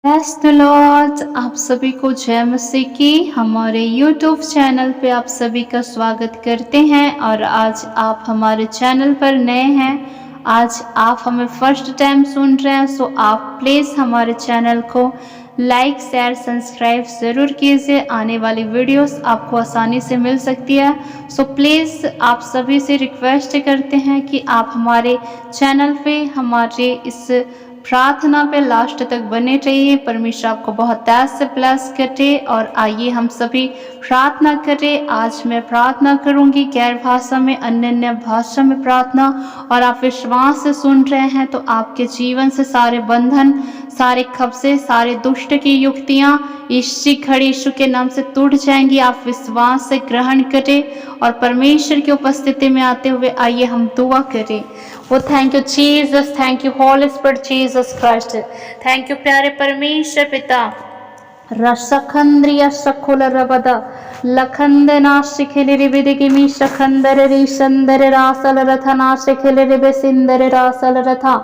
Praise the Lord. आप सभी को जय मसीह की हमारे यूट्यूब चैनल पे आप सभी का स्वागत करते हैं। और आज आप हमारे चैनल पर नए हैं, आज आप हमें फर्स्ट टाइम सुन रहे हैं, सो आप प्लीज़ हमारे चैनल को लाइक शेयर सब्सक्राइब ज़रूर कीजिए। आने वाली वीडियोस आपको आसानी से मिल सकती है। सो प्लीज़ आप सभी से रिक्वेस्ट करते हैं कि आप हमारे चैनल पे हमारे इस प्रार्थना पे लास्ट तक बने रहिए। परमेश्वर आपको बहुत त्याग से ब्लेस करे। और आइए हम सभी प्रार्थना करें। आज मैं प्रार्थना करूंगी गैर भाषा में, अन्य भाषा में प्रार्थना, और आप विश्वास से सुन रहे हैं तो आपके जीवन से सारे बंधन, सारे कब्जे, सारे दुष्ट की युक्तियां इसी घड़ी यीशु के नाम से टूट जाएंगी। आप विश्वास से ग्रहण करें और परमेश्वर की उपस्थिति में आते हुए आइए हम दुआ करें। वो thank you Jesus, thank you Holi spirit Jesus Christ, thank you प्यारे परमेश्वर पिता। रसखंद्रिय सखुल रबद लखंदना शिखिल रिबिदिगिमी शखंदर रिशंदर रासल रथना शिखिल रिबे सिंदर रासल रथा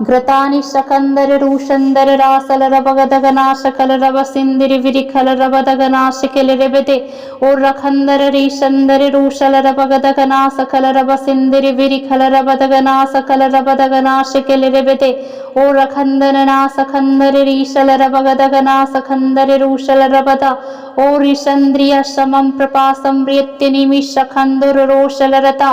घृतानि शकंदर रूशंदर रासल रबगदगना शकल रब सिंदिर विरिखल रबदगना शिखिल रिबेदे ओ रखंदर रिशंदर रूशल रबगदगना सकल रब सिंदिर विरिखल रबदगना सकल रबदगना शिखिल रिबेदे ओ रखंदना सखंदर रीशल रबगदगना सखंदर रूशल रबदा ओ रिशंद्रिय समं प्रपासं प्रियत्य निमिष खंदुर रोशल रता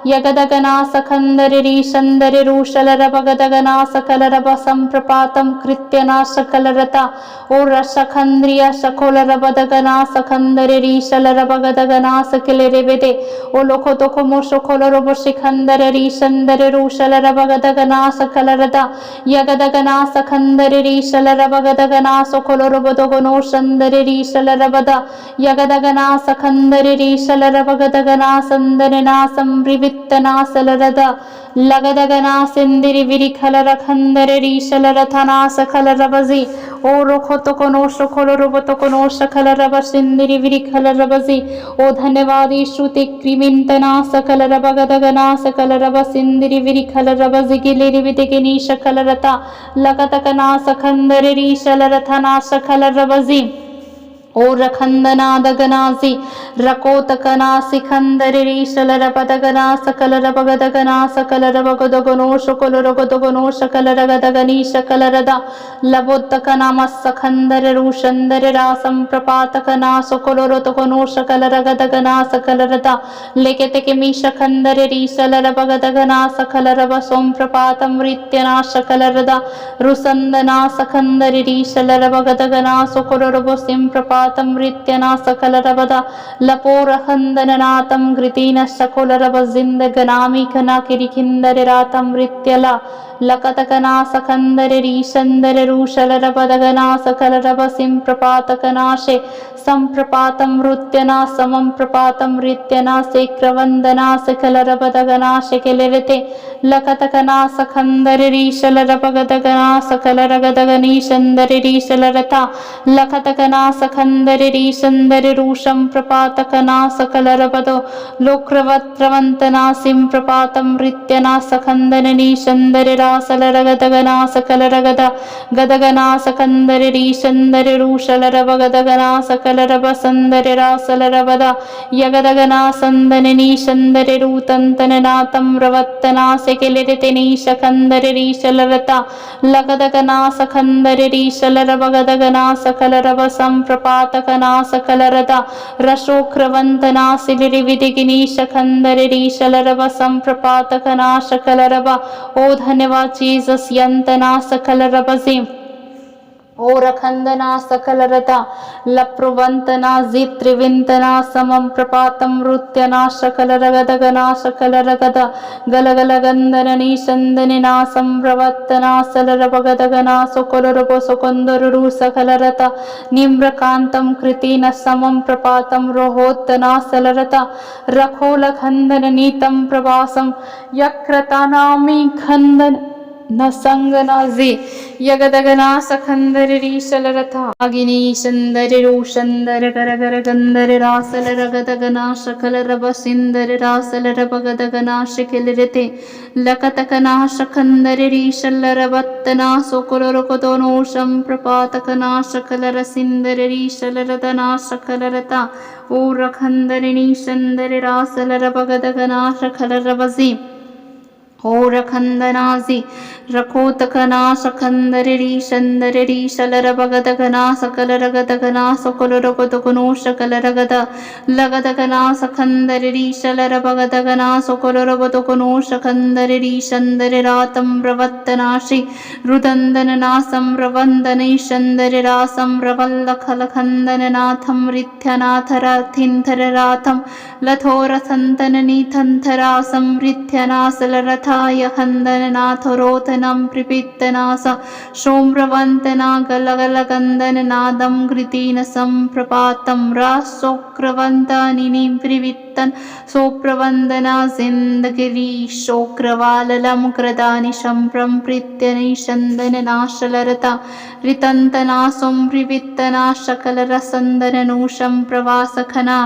यगदगना सखंदर रीशंदर रूशल रबगदगना सकल रब संप्रपातं कृत्यना सकल रता ओ रसखंद्रिय सखोल रबदगना सखंदर रीशल रबगदगना सकल रेबेदे ओ लोको तोको मोशोखोल रब शिखंदर रीशंदर रूशल रबगदगना सकल रता यगदगना सखंदर रीशल रबगदगना सोखोल रबदगनो संदर रीशल रबदा यगदगना सखंदर रीशल रबगदगना संदरना संब्रिवित्तना सलरदा लगदगना सिंदिर विरिखल रखंदर रीशल रथना सकल रबजी ओ रोखो तो कोनो शोखोल रब तो कोनो शकल रब सिंदिर विरिखल रबजी ओ धन्यवाद श्रुति क्रिमिंतना सकल रबगदगना सकल रब सिंदिर विरिखल रबजी गिलिरि विदिगिनी शकल रता लगतकना सखंदर रीशल रथना सकल रबजी ओ रखंदना दगनासी रकोतकना सिखंदर रीशल रपदगना सकल रपगदगना सकल रपगदगनो शुकल रगदगनो शकल रगदगनी शकल रदा लबोत्तकना मस्सखंदर रूशंदर रासं प्रपातकना सुकल रतगनो शकल रगदगना सकल रदा लेकेते के मी शकंदर रीशल रपगदगना सकल रब सोम प्रपातम रित्यना शकल रदा रुसंदना सखंदर रीशल रपगदगना सुकल रब सिम प्रपात मृत्यना सकल रबदा लपोरहंदननातं घृतेन सकुल रब जिंदगनामी खना किरिखिंदर रातं मृत्यला लकतकना सखंदर रीशंदर रूशल रबदगना सकल रब सिं प्रपातकनाशे संप्रपातं मृत्यना समं प्रपातं रित्यना सेक्रवंदना सकल रबदगना शिखिलरिते लकतकना सखंदर रीशल रबगदगना सकल रगदगनी शंदर रीशल रथा लखतकना सखंदर रीशंदर रूशं प्रपातकना सकल रबदो लोक्रवत्रवंतना सिं प्रपातं रित्यना सखंदननी शंदर रासल रगदगना सकल रगदा गदगना सकंदर रीशंदर रूशल रबगदगना सकल रब संदर रासल रबदा यगदगना संदननी शंदर रूतंतननातं रवत्तना सेकिलिरितिनी शकंदर रीशल रता लगदगना सखंदर रीशल रबगदगना सकल रब संप्रपातकना सकल रदा रशोक्रवंतना सिलिरि विदिगिनी शकंदर रीशल रब संप्रपातकना शकल रबा ओ धन्यवाद जीसस यंतना सकल रबजी ओ रखंदना सकल रता लप्रुवंतना जित्रिविंतना समं प्रपातं रुत्यना शकल रगदगना सकल रगद गलगलगंदननी संदनिना संप्रवत्तना सल रबगदगना सुकल रब सुकंदरु सकल रता निम्रकांतं कृतेन समं प्रपातं रोहोत्तना सल रता रखोलखंदन नीतं प्रवासं यक्रतानामि खंदन न संगनाजे यगदगना सखंदरी शलरथा अगिनी शंदर रोशंदर कर गंदर रासल रगदगना शकल रब सिंदर रासल रबगदगना शिखिल रते लकतकना शकंदर रीशल रबत्तना सोकुलरकोतोनोशं प्रपातकना शकल रसिंदर रीशल रतना शकल रता ओ रखंदरिणी शंदर रासल रबगदगना शकल रबजी ओ रखंदनाजी रकोतकना सकंदरी शंदरी शलर भगदगना सकल रगदगना सकल रगदगनो शकल रगद लगदगना सकंदरी शलर भगदगना सकल रगदगनो सकंदरी शंदर रातम प्रवत्तनाशि रुदंदननासं रवंदनै शंदर रासं रवल्लखलखंदन नाथं रिथ्यनाथ रथिंथर राथं लथोरसंतननीथंथरासं रिथ्यनासल रथाय खंदननाथरोतनं प्रपित्तनास सोम्रवंतना गलगलगंदननादं घृतेन संप्रपातं रासोक्रवन्तानिनि प्रवित्तन् सोप्रवन्दना जिन्दगिरी शोक्रवाललं कृतानि शम्प्रं प्रीत्यनैषन्दननाशलरता ऋतन्तनासं प्रवित्तना शकलरसन्दननूषं प्रवासखना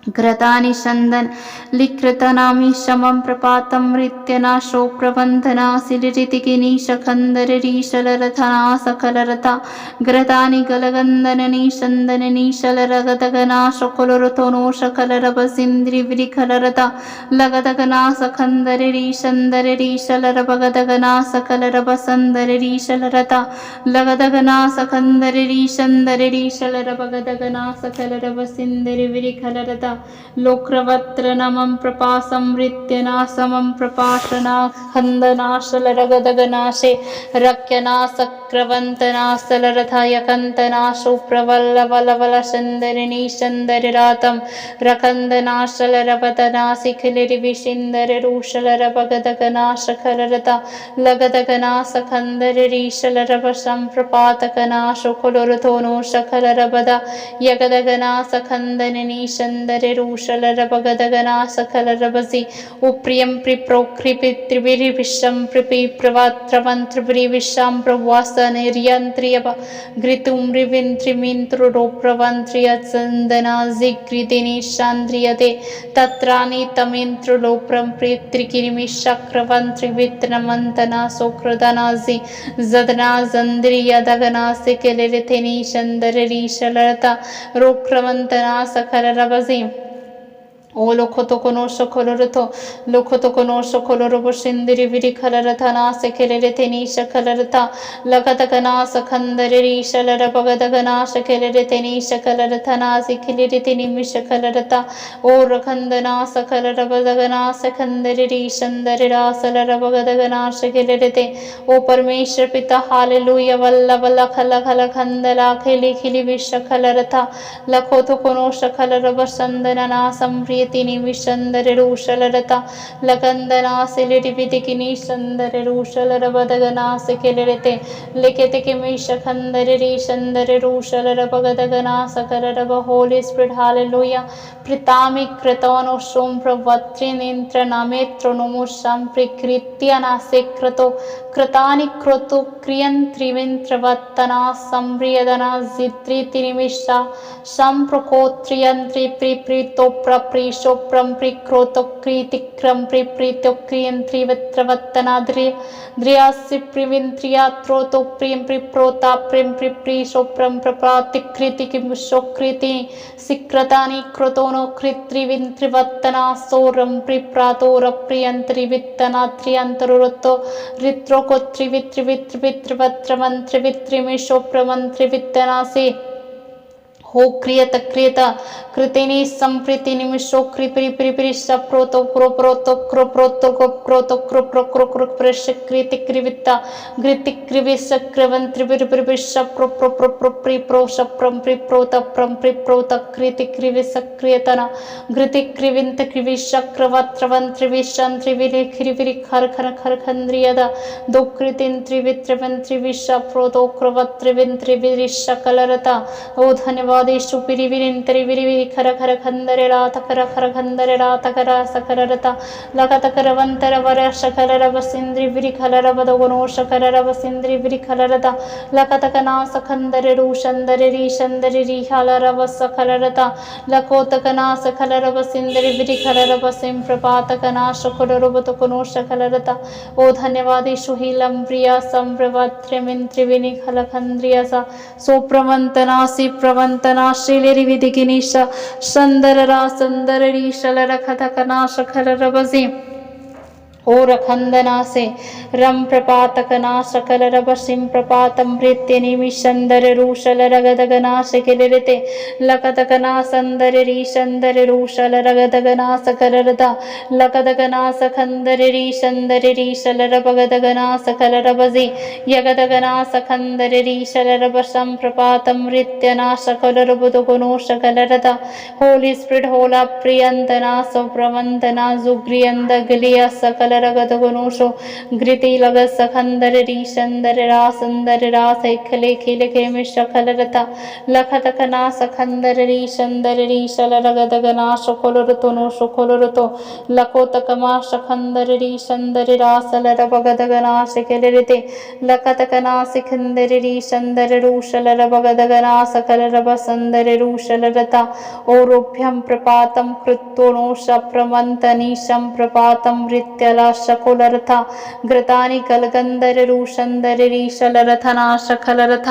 घृतानि शंदन लिकृतनामी शमं प्रपातं रित्यना शोप्रवंधना सिलिरितिकिनी शखंदरी शलरथना सकलरथा घृतानि गलगंदननी शंदननी शलरगदगना शकुलरथोनो शकलरबसिंद्रि विरिखलरता लगदगना सखंदरी शंदरी शलरबगदगना सकलरबसंदरी शलरता लगदगना सखंदरी शंदरी शलरबगदगना सकलरबसिंद्रि विरिखलरता लोक्रवत्र नमं प्रपासं रित्यनासमं प्रपाशना खंदनाशलरगदगनाशे रक्यनासक्रवन्तनासलरथयकन्तनाशो प्रवल्लवलवलशन्दरिणी शन्दरिरातं रकन्दनाशलरपतनासिखलिर्विशिन्दररुशलरभगदगनाशकलरता लगदगनासखन्दरीशलरभसं प्रपातकनाशो कुलुरथोनो शकलरबदा यगदगनासखन्दनिनी शन्दर रुशलरभगदगना सकलरभसि उप्रियं प्रिप्रोक्रिपितृभिर्विश्वं प्रवात्रवन्त्रिभिर्विश्वां प्रवासनिर्यन्त्रियप घृतुं रिविन्त्रिमिन्त्रुरोप्रवन्त्रियत्सन्दना जिघ्रितिनि शान्द्रियते तत्रानीतमिन्त्रुलोप्रं प्रीत्रिकिरिमिशक्रवन्त्रिवित्रमन्तना सोकृदनाजि जदना जन्द्रियदगना सिकलिरिथिनि शन्दरीशलरता रोक्रवन्तना सकलरभसि ओ लोखोतोकोनो शखोलरथो लोखोतोकोनो शखोलरब सिंदरी विरिखलरथना सेखेलेरेथेनी शकलरथा लगतगना सखंदरी शलरभगदगना शकेलेरेथेनी शकलरथना सिखिलिरिथिनि मिशकलरथा ओ रखंदना सकलरभगदगना सखंदरी शंदरिरा सलरभगदगना शकेलेरेथे ओ परमेश्वर पिता हालेलुया वल्लभ लखल खल खंदला खिली खिली विशकलरथा लखोतोकोनो शकलरब संदनना संप्रिय तिनि विशंदर रुशलरता लगंदना सिलिरिविदिकिनी शंदर रुशलरबदगना सिकेलेरेते लिखिते किमि शखंदरी शंदर रुशलरबगदगना सकलरब होली स्पिरिट हालेलुया प्रितामि कृतोनो सोम प्रवत्रिनिंत्र नामेत्रो नमोषं प्रकृत्यानासे कृतो कृतानि कृतो क्रियन्त्रिविन्त्रवत्तना संप्रियदना जित्रितिनिमिषा संप्रकोत्रियन्त्रि प्रिप्रीतो प्रप्रीशोप्रं प्रिक्रोतो क्रीतिक्रं प्रिप्रीतो क्रियन्त्रिवित्रवत्तना द्रियासि प्रिविन्त्रियात्रोतो प्रियं प्रिप्रोता प्रियं प्रिप्रीशोप्रं प्रप्रातिकृतिकिमुशोकृति सिक्रतानि कृतोनो कृत्रिविन्त्रिवत्तना सोरं प्रिप्रातोरप्रियन्त्रिवित्तना त्रियन्तरुरतो रित्रोकोत्रिवित्रिवित्रिवित्रवन्त्रिवित्रिमिशोप्रमन्त्रिवित्तनासि हो क्रियत क्रियत कृतिनि संप्रीति निमिषो कृपरि प्रिपरि सप्रोतो क्रोप्रोतो क्रोप्रोतो क्रोप्रोतो क्रोप्रो क्रो प्रशक्रिति कृविता घृति कृविस क्रवन त्रिविर सप्रो प्रो प्रो प्रो प्रिप्रो सप्रम प्रिप्रोत प्रम प्रिप्रोत कृति कृविस क्रियतना घृति कृविंत कृविश क्रवत्रवन त्रिविशन त्रिविरि कृविरि खर खर खर खंद्रियद दो कृतिन त्रिवित्रवन त्रिविश प्रोतो क्रवत्रिविन त्रिविरि शकलरता ओ धन्यवाद ಧನ್ಯವಾದೇಶು ಪಿರಿ ವಿರಿಂತರಿ ವಿರಿ ವಿರಿ ಖರ ಖರ ಖಂದರೆ ರಾತ ಖರ ಖರ ಖಂದರೆ ರಾತ ಖರ ಸಖರ ರಥ ಲಖತ ಕರವಂತರ ವರ ಶಖರ ರವ ಸಿಂದ್ರಿ ವಿರಿ ಖಲರ ಬದಗುಣೋ ಶಖರ ರವ ಸಿಂದ್ರಿ ವಿರಿ ಖಲರದ ಲಖತ ಕನಾ ಸಖಂದರೆ ರೂ ಶಂದರೆ ರೀ ಶಂದರೆ ರೀ ಹಲರವ ಸಖಲರತ ಲಕೋತಕನಾ ಸಖಲರವ ಸಿಂದರಿ ವಿರಿ ಖಲರವ ಸಿಂ ಪ್ರಪಾತಕನಾ ಶಖುರರುಬತುಕುನೋ ಶಖಲರತ ಓ ಧನ್ಯವಾದೇಶು ಹೀಲಂ ಪ್ರಿಯ ಸಂಪ್ರವತ್ರ್ಯಮಿಂತ್ರಿವಿನಿ ಖಲಖಂದ್ರಿಯ ಸೋಪ್ರವಂತನಾ ಸಿ ಪ್ರವಂತನಾ ಶ್ರೀಲಿರಿ ವಿಧಿಗಿನೀಶ ಸಂದರರಾ ಸಂದರರಿ ಶಲರ ಖತಕನಾ ಶಖಲರವಸಿ ओ रखंदनासे रम प्रपातकनाश कलरवशिं प्रपातं भृत्य निमिषंदर रूशल रगदगनाश किलरिते लकदगना संदर रीशंदर रूशल रगदगनाश कलरदा लकदगनाश खंदर रीशंदर रीशल रगदगनाश कलरवजी यगदगनाश खंदर रीशल रवशं प्रपातं भृत्यनाश कलरबुदुगुणोश कलरदा होली स्प्रिट होला प्रियंतना सुप्रवंतना जुग्रियंद गलिया सकल रगदगुणोशो घृति लगत सखंदर रीशंदर रासंदर रास खले खिले खेम शखलरता लखत कना सखंदर रीशंदर रीशल रगदगना शुकुलरुतो नो शुकुलरुतो लकोतकमा शखंदर रीशंदर रासल रगदगना शिखलरिते लखत कना सिखंदर रीशंदर रूशल रगदगना सकल रबसंदर रूशल रता ओरुभ्यं प्रपातं कृत्तो नो शप्रमंतनीशं प्रपातं वृत्यला शकुलरथ घृतानि कलगंदर रूशंदर रीशलरथना शखलरथ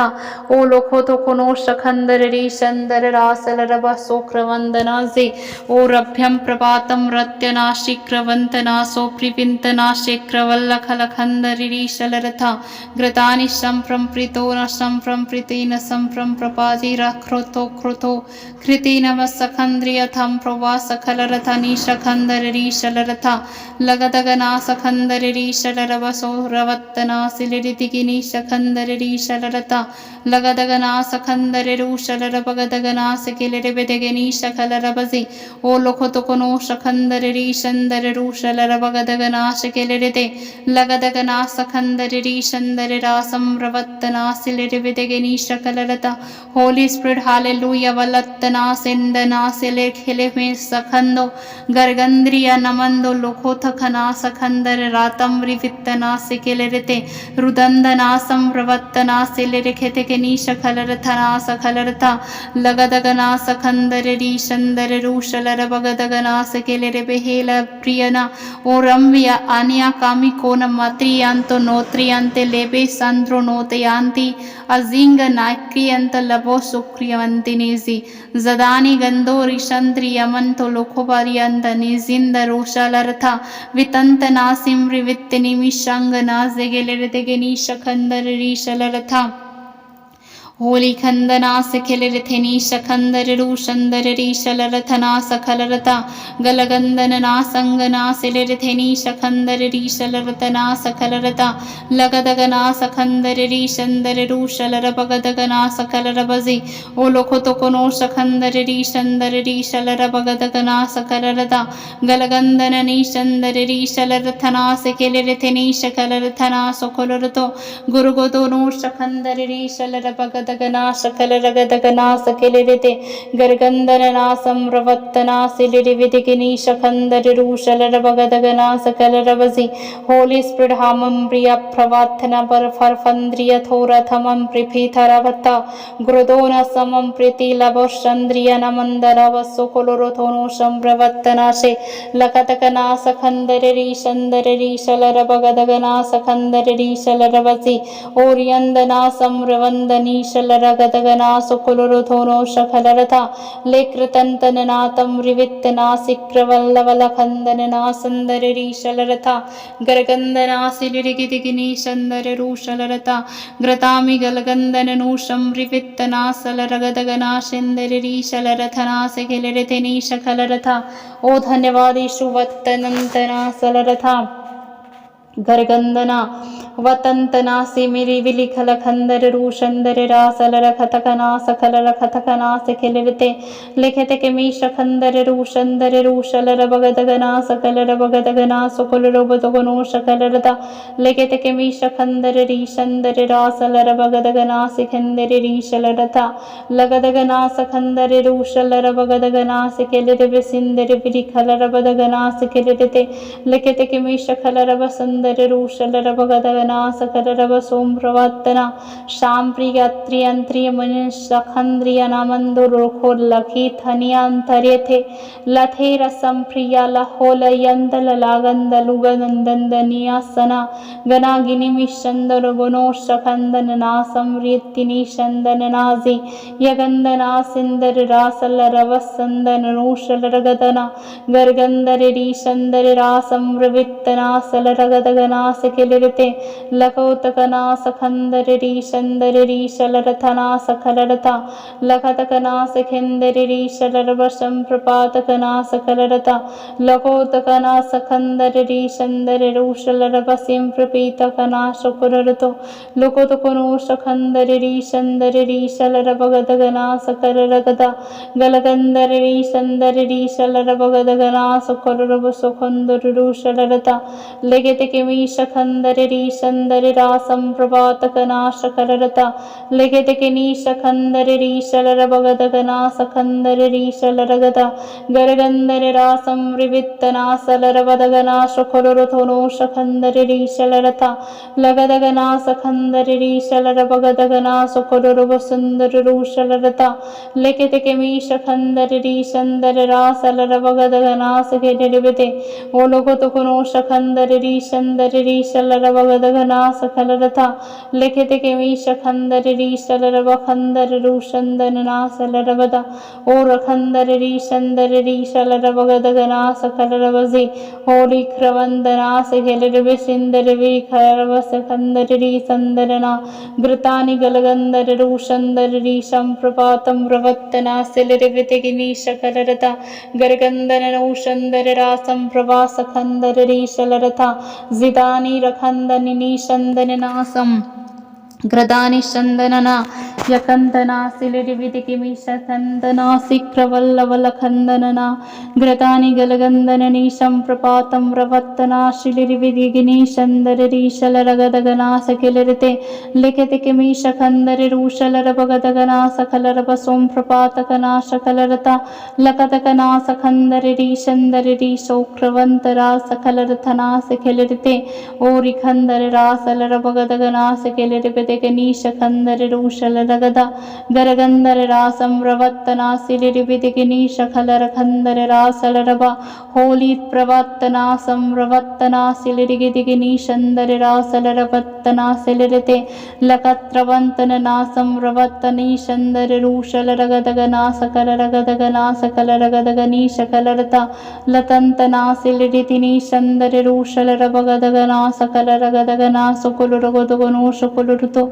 ओ लोखो तो कुनो शखंदर रीशंदर रासल रब सोक्रवंदना से ओ रभ्यं प्रपातं रत्यना शिक्रवंतना सो प्रिपिंतना शिक्रवल्लखलखंदर रीशलरथ घृतानि संप्रंप्रितो न संप्रंप्रितेन संप्रंप्रपाति रख्रोतो कृतो कृतिनव सखंद्रियथं प्रवासखलरथनि शखंदर रीशलरथ लगदगना सखंदर रीशल रवसो रवत्तना सिलिरितिगिनी शखंदर रीशल रता लगदगना सखंदर रूशल रबगदगना सिकिलिर बेदगनी शखल रबसी ओ लोखतुकुनो शखंदर रीशंदर रूशल रबगदगना शिकिलिरिते लगदगना सखंदर रीशंदर रासम रवत्तना सिलिर बेदगनी शखल रता होली स्पिरिट हालेलुया वलत्तना सिंदना सिले खिले में सखंदो गर्गंद्रिया नमंदो लोखोथ खना सखंदर रातम रिवित्तना सिकिलिरिते रुदंदना संप्रवत्तना सिलिरिखेते केनी शखलरथना सखलरथा लगदगना सखंदर रीशंदर रूशल रबगदगना सिकिलिरे बेहेल प्रियना ओ रम्य आनिया कामी कोन मात्रियांतो नोत्रियांते लेबे संद्रो नोतयांति अजिंग नाक्रियंत लबो सुक्रियवंतिनीसी जदानी गंधो रिशंद्रि यमंतो लोकोपारियंत निजिंद रोशलरथा वितंतना सिमृ वित्तनिमिषंगना जगेलरतेगनी शखंदर रीशलरथा होली खंदना सिखिलिरथिनी शखंदर रूशंदर रीशलरथना सखलरता गलगंदना संगना सिलिरथिनी शखंदर रीशलरतना सखलरता लगदगना सखंदर रीशंदर रूशलर बगदगना सकलरबजी ओ लोखतुकुनो शखंदर रीशंदर रीशलर बगदगना सकलरता गलगंदन नीशंदर रीशलरथना सिखिलिरथिनी शखलरथना सुखलरतो गुरुगोदोनो शखंदर रीशलर बगद गना सकल रगदगना सकिलिरिते गर्गंदना संरवत्तना सिलिरिविदिगिनी शखंदर रूशल रबगदगना सकल रवसी होली स्प्रिट हामं प्रिय प्रवाथना पर फरफंद्रिय थोरथमं प्रिफिथरवत्ता ग्रुदोन समं प्रीति लवशंद्रिय नमंदर वसुकुलुरथोनो संप्रवत्तना से लकतकना सखंदर रीशंदर रीशल रबगदगना सखंदर रीशल रवसी ओरियंदना संरवंदनी रगदगना सुकुलुरुथोनो शखलरथा लेकृतंतननातं रिवित्तना सिक्रवल्लवलखंदनना संदर रीशलरथा गर्गंदना सिलिरिगिदिगिनी संदर रूशलरथा ग्रतामि गलगंदननूशं रिवित्तना सलरगदगना सिंदर रीशलरथना सिखिलिरिथिनी शखलरथा ओ धन्यवादेषु वत्तनंतना सलरथा गर्गंदना वतंतनासी मेरी विली खल खंदर रूशंदर रासलर खतकनास खलर खतकनास खिलरते लिखते के मीश खंदर रूशलर बगदगनास कलर बगदगनास कुलर बदगनोश कलरता लिखते के मीश खंदर रीशंदर रासलर बगदगनास खंदर रीशलरता लगदगनास खंदर रूशलर बगदगनास खिलर बिसिंदर बिरी खलर बदगनास खिलरते लिखते के मीश खलर बसंदर रूशलर बगदगनास खलर सोम प्रवर्तना शाम्प्रियत्रियंत्रिय मनुष्यखंद्रिय नामंदुरुखो लखी थनियांतरे थे लथे रसम प्रिया लहोल यंदल लागंद लुगनंदनियासना गना गिनी मिशंदर गुणोशखंदन नासम रीतिनी शंदन नाजी यगंदना सिंदर रासल रवसंदन रूशल रगदना गर्गंदर रीशंदर रासम रवित्तनासल रगदगनास किलरते लकोतकनास खंदर रीशंदर रीशलरथनास खलरता लखतकनास खिंदर रीशलरवशं प्रपातकनास खलरता लकोतकनास खंदर रीशंदर रूशलरवसिं प्रपीतकनाश कुररतो लुकोतकुनोश खंदर रीशंदर रीशलरवगदगनास खलरगदा गलगंदर रीशंदर रीशलरवगदगनास कुररवसुखंदर रूशलरता लेगते किमीश खंदर रीशंदर रासं प्रपातकनाश खलरता लेगते किनीश खंदर रीशलरवगदगनास खंदर रीशलरगदा गरगंदर रासं रिवित्तनासलरवदगनाश कुररथोनोश खंदर रीशलरता लगदगनास खंदर रीशलरवगदगनास कुररवसुंदर रूशलरता लेगते किमीश खंदर रीशंदर रासलरवगदगनास खिलरते ओलोकतुकुनोश खंदर रीशंदर रीशलरवगदगनास खलरता लिखते के मीश खंदर रीशलरवखंदर रूशंदन नासलरवदा और खंदर रीशंदर रीशलरवगदगनास खलरवजी होली क्रवंदनास खिलरविसिंदर वी खलरवस खंदर रीसंदरना घृतानि गलगंदर रूशंदर रीशं प्रपातं प्रवत्तनास लिरविते के मीश खलरता गरगंदन नूशंदर रासं प्रवास खंदर रीशलरथा जिदानी रखंदनि नीशंदन नासम ग्रदानि चंदनना यकंदनासिलिरिविदिकिमिशतंदनासिक्रवल्लवलखंदनना घृतानि गलगंदननीशं प्रपातं प्रवत्तनाशिलिरिविदिगिनीशंदररीशलरगदगनासकिलिरिते लिखिति किमीशखंदरिरूशलरभगदगनासखलरपसों प्रपातकनाशकलरता लकतकनासखंदरिरीशंदरिरीशोक्रवंतरासखलरथनासखिलिरिते ओरिखंदररासलरभगदगनासकिलिरिविदे नीशखंदर रूशलरगदा गरगंदर रासं प्रवत्तनासिलिरिविदिगिनीशखलर खंदर रासलरवा होली प्रवत्तनासं प्रवत्तनासिलिरिगिदिगिनीशंदर रासलरवत्तनासिलिरिते लकत्रवंतननासं प्रवत्तनीशंदर रूशलरगदगनासकलरगदगनासकलरगदगनीशकलरता लतंतनासिलिरितिनीशंदर रूशलरवगदगनासकलरगदगनासकुलरगदगनोशकुलरुतो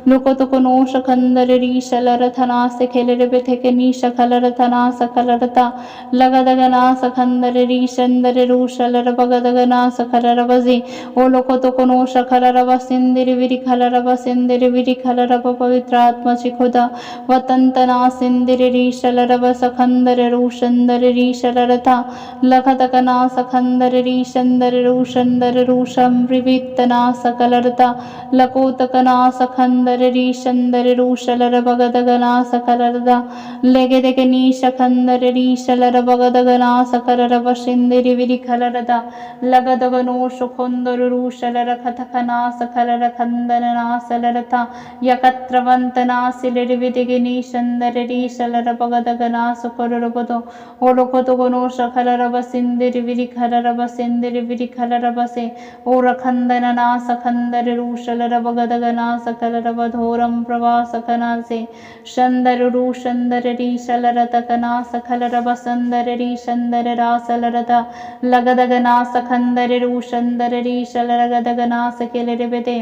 लुकोतुकुनोश खंदर रीशलरथनास खिलरबिथिकनीश खलरथनास खलरता लगदगनास खंदर रीशंदर रूशलरवगदगनास खलरवजी ओ लोकोतुकुनोश खलरवसिंदिर विरि खलरवसिंदिर विरि खलरव पवित्रात्मचिखुदा वतंतनासिंदिर रीशलरवस खंदर रूशंदर रीशलरथा लखतकनास खंदर रीशंदर रूशंदर रूशं विवित्तनास कलरता लकोतकनास खंदर रीशंदर रूशलर भगदगनास कलरदा लेगेदेगे नीश खंदर रीशलर भगदगनास कलर वशिंदिरि विरि खलरदा लगदगनोश खुंदर रूशलर खतकनास कलर खंदनासलरता यकत्रवंतनासिलिरिविदिगे नीशंदर रीशलर भगदगनास कलरबदो ओलोकतगनोश खलर वसिंदिरि विरि खलर वसिंदिरि विरि खलर वसे ओर खंदनास खंदर रूशलर भगदगनास कलरवधोरं प्रवासकनासे शंदर रूशंदर रीशलरतकनास खलर वसंदर रीशंदर रासलरता लगदगनास खंदर रूशंदर रीशलरगदगनास किलिरिविदे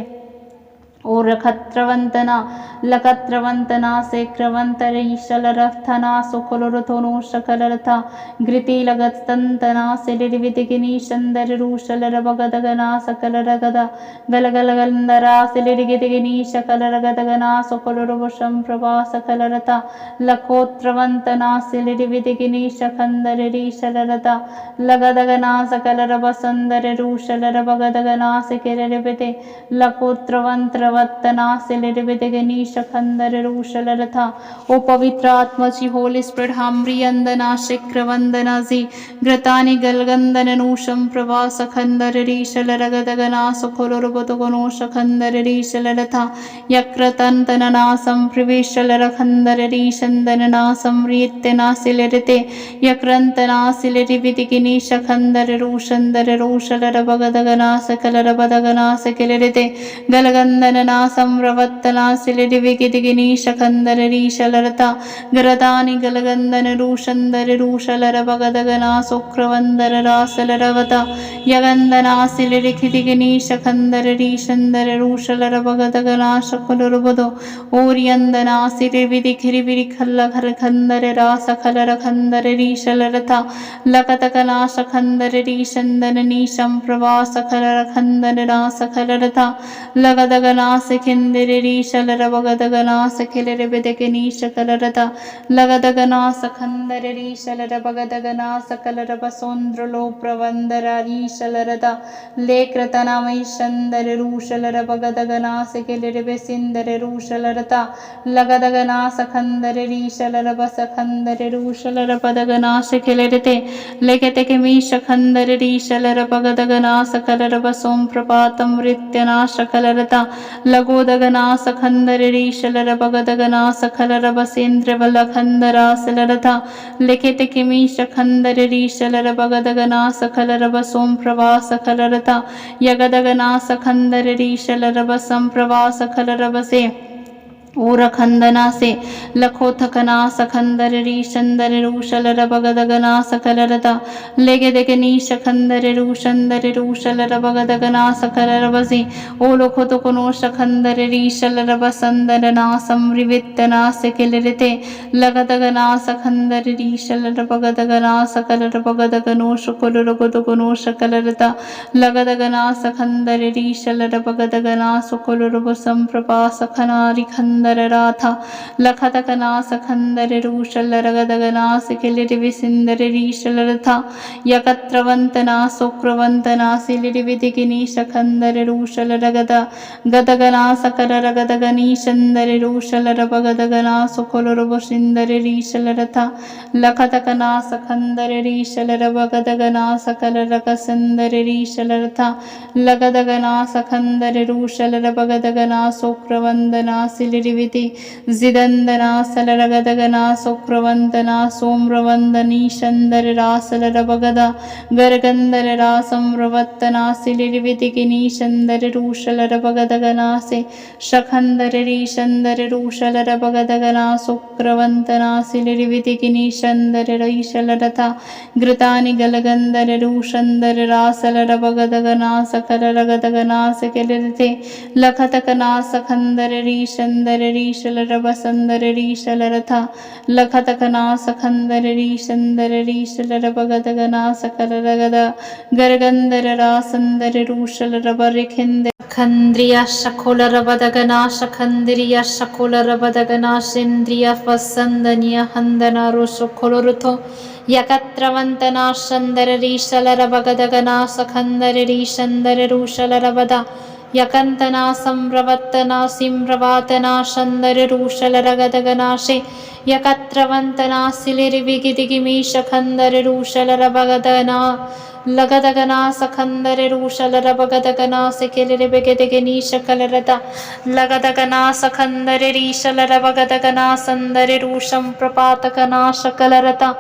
और खत्रवंतना लकत्रवंतना से क्रवंतरी शलरथना सुकुलुरथोनु शकलरथा घृति लगतंतना से लिरिविदिगिनी शंदर रूशलर बगदगना सकलरगदा गलगलगंदरा से लिरिगिदिगिनी शकलरगदगना सुकुलुरवशं प्रभा सकलरथा लकोत्रवंतना से लिरिविदिगिनी शकंदरी शलरथा लगदगना सकलर बसंदर रूशलर बगदगना से किरविते लकोत्रवंत्रवत्तना से लिरिविदिगिनी शकंदर रूशलरथा ओ पवित्र आत्मा जी होली स्प्रेड हाम्री अंदना शिक्रवंदना जी घृतानि गलगंदन नूशम प्रभा सखंदर रीशलरगदगना सुखुलुरबुदगुनो शकंदर रीशलरथा यक्रतंतनना संप्रवेशलरखंदर रीशंदनना संरीत्यना सिलरिते यक्रंतना सिलरिविदिगिनी शकंदर रूशंदर रूशलर बगदगना सकलर बदगना सकलरिते गलगंदनना संरवत्तना सिलरिविगिदिगिनी शकंदर रीशलरता गरदानि गलगंदन रूशंदर रूशलर बगदगना शुक्रवंदर रासलरवता यगंदना सिलरिखिदिगिनी शकंदर रीशंदर रूशलर बगदगना शकुलुरबुदो ओरियंदना सिलरिविदिखिरिविरि खल्ल खरखंदर रासखलर खंदर रीशलरता लकतकना शकंदर रीशंदन नीशं प्रवास खलर खंदर रासखलरता लगदगना सिखिंदर रीशलर बगदगना सखिलर बिदगनी शकलरता लगदगना सखंदर रीशलर बगदगना सकलर बसोन्द्रलो प्रवंदर रीशलरता लेक्रतना मैशंदर रूशलर बगदगना सखिलर बेसिंदर रूशलरता लगदगना सखंदर रीशलर बसखंदर रूशलर पदगना सखिलरते लेखते किमी शकंदर रीशलर बगदगना सकलर बसों प्रपातम रित्यना शकलरता लगोदगना सखंदर रीशलर बगदगना सकलर बसेन्द्र वलखंदरा सलरथा लिखित किमी शकंदर रीशलर बगदगना सकलर बसों प्रभा सकलरथा यगदगना सखंदर रीशलर बसं प्रभा सकलर बसे ऊरखंदना से लखोथकना सखंदर रीशंदर रूशलर बगदगना सकलरता लेगेदगनी शकंदर रूशलर बगदगना सकलर बसी ओ लोखोतुकुनो शकंदर रीशलर बसंदर ना संरिवित्तना सकलरते लगदगना सखंदर रीशलर बगदगना सकलर बगदगनो शुकुलुरगुदुकुनो शकलरता लगदगना सखंदर रीशलर बगदगना सुकुलुरबसं प्रपा सखनारि खंदर राथा लखतकना सखंदर रूशलर गदगना सिखिलिर विसिंदर रीशलरथा यकत्रवंतना शुक्रवंतना सिलिर विदिगिनी शकंदर रूशलर गदा गदगना सकलर गदगनी शंदर रूशलर बगदगना सुकुलुर बसिंदर रीशलरथा लखतकना सखंदर रीशलर बगदगना सकलर कसंदर रीशलरथा लगदगना सखंदर रूशलर बगदगना शुक्रवंदना सिलिर जिदंदना सलरगदगना शुक्रवंदना सोम्रवंदनी शंदर रासलर बगदा गरगंदर रासम्रवत्तना सिलिर्विदिगिनी शंदर रूशलर बगदगना से शखंदर रीशंदर रूशलर बगदगना शुक्रवंतना सिलिर्विदिगिनी शंदर रीशलरथा घृतानि गलगंदर रूशंदर रासलर बगदगना सकलर गदगना सकलरते लखतकना सखंदर रीशंदर रीशलर बसंदर रीशलरथा लखतकना सखंदर रीशंदर रीशलर बगदगना सकलर गदा गरगंदर रासंदर रूशलर बरिखिंद खंद्रिया शकुलर बदगना शखंद्रिया शकुलर बदगना शिंद्रिया फसंदनिया हंदना रुसुकुलुरुथो यकत्रवंतना शंदर रीशलर बगदगना सखंदर रीशंदर रूशलर बदा यकंतना संप्रवत्तना सिम्रवातना शंदर रूशलर गदगनाशे यकत्रवंतना सिलिर्विगिदिगिमी शखंदर रूशलर बगदना लगदगना सखंदर रूशलर बगदगना सिकिलिर्विगिदिगिनी शकलरता लगदगना सखंदर रीशलर बगदगना संदर रूशं प्रपातकना शकलरता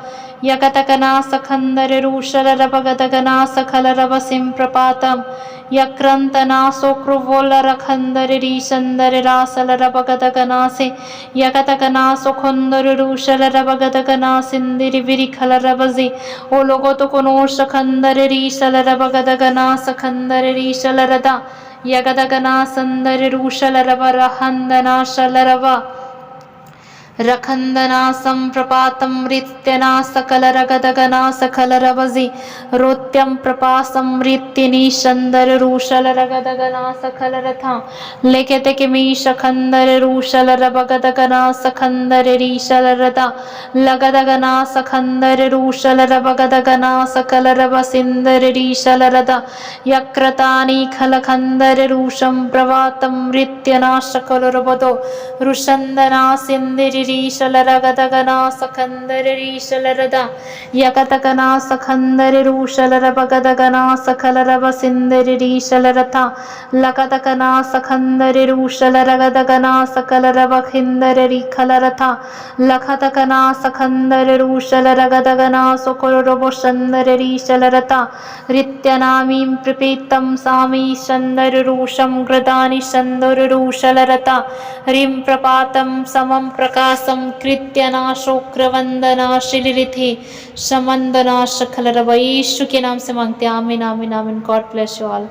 यकतकना सखंदर रूशलर बगदगना सकलर वसिं प्रपातम यक्रंतना सुक्रुवोलर खंदर रीशंदर रासलर बगदगना से यकतकना सुखंदर रूशलर बगदगना सिंदिर विरिखलर बजी ओ लोगो तो कोनो शखंदर रीशलर बगदगना सखंदर रीशलरदा यगदगना संदर रूशलरव रहंदना शलरव रखंदना संप्रपातं रित्यना सकलरगदगना सकलरवजि रोत्यं प्रपासं रित्यनि शंदररूशलरगदगना सकलरथा लेखते किमीशखंदररूशलरवगदगना सखंदररीशलरता लगदगना सखंदररूशलरवगदगना सकलरवसिंदररीशलरता यक्रतानि खलखंदररूशं प्रवातं रित्यना सकलरवदो रुषंदना सिंदरि रीशलरगदगना सखंदररीशलरदा यकतगना सखंदररूशलरवगदगना सकलरवसिंदररीशलरथा लकतगना सखंदररूशलरगदगना सकलरवखिंदररीखलरथा लखतगना सखंदररूशलरगदगना सुकुरवशंदररीशलरथा रित्यनामीं प्रपीतं सामी शंदररूशं कृतानि शंदररूशलरता ह्रीं प्रपातं समं प्रकाशं कृत्यना शुक्रवंदना शिलिरिथि समंदना शखलरव। यीशु के नाम से मांगते हैं, आमीन आमीन आमीन। God bless you all.